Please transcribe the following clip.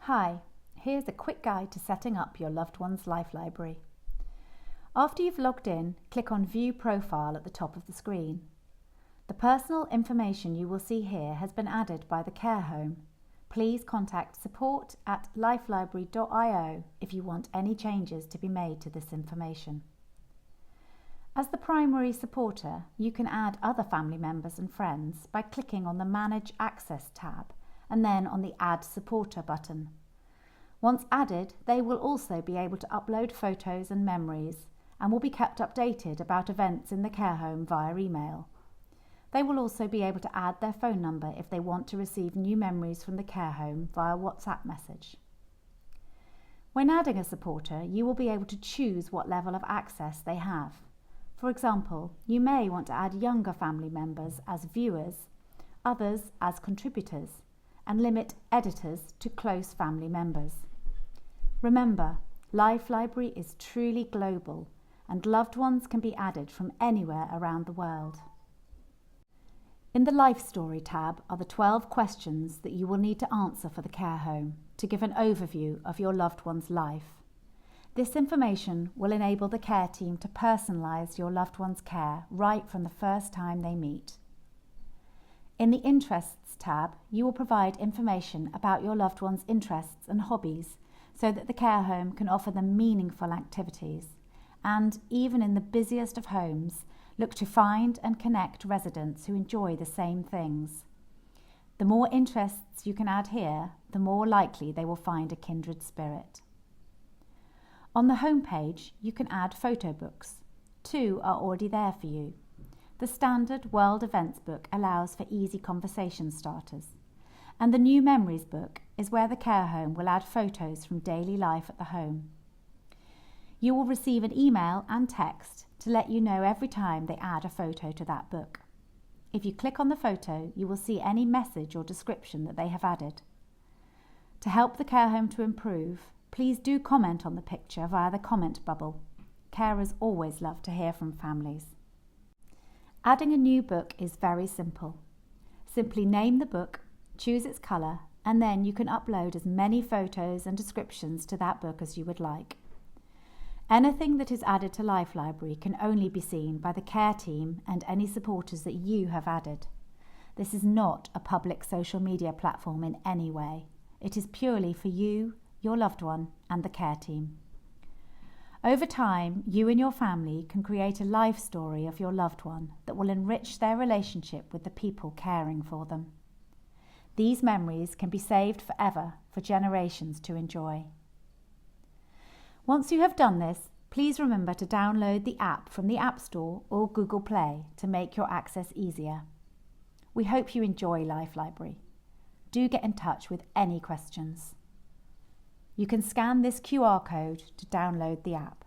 Hi, here's a quick guide to setting up your loved one's LifeLibrary. After you've logged in, click on View Profile at the top of the screen. The personal information you will see here has been added by the care home. Please contact support@lifelibrary.io if you want any changes to be made to this information. As the primary supporter, you can add other family members and friends by clicking on the Manage Access tab and then on the Add Supporter button. Once added, they will also be able to upload photos and memories and will be kept updated about events in the care home via email. They will also be able to add their phone number if they want to receive new memories from the care home via WhatsApp message. When adding a supporter, you will be able to choose what level of access they have. For example, you may want to add younger family members as viewers, others as contributors, and limit editors to close family members. Remember, LifeLibrary is truly global, and loved ones can be added from anywhere around the world. In the Life Story tab are the 12 questions that you will need to answer for the care home to give an overview of your loved one's life. This information will enable the care team to personalise your loved one's care right from the first time they meet. In the Interests tab, you will provide information about your loved one's interests and hobbies so that the care home can offer them meaningful activities and, even in the busiest of homes, look to find and connect residents who enjoy the same things. The more interests you can add here, the more likely they will find a kindred spirit. On the home page, you can add photo books. 2 are already there for you. The standard World Events book allows for easy conversation starters, and the New Memories book is where the care home will add photos from daily life at the home. You will receive an email and text to let you know every time they add a photo to that book. If you click on the photo, you will see any message or description that they have added. To help the care home to improve, please do comment on the picture via the comment bubble. Carers always love to hear from families. Adding a new book is very simple. Simply name the book, choose its colour, and then you can upload as many photos and descriptions to that book as you would like. Anything that is added to LifeLibrary can only be seen by the care team and any supporters that you have added. This is not a public social media platform in any way. It is purely for you, your loved one, and the care team. Over time, you and your family can create a life story of your loved one that will enrich their relationship with the people caring for them. These memories can be saved forever for generations to enjoy. Once you have done this, please remember to download the app from the App Store or Google Play to make your access easier. We hope you enjoy LifeLibrary. Do get in touch with any questions. You can scan this QR code to download the app.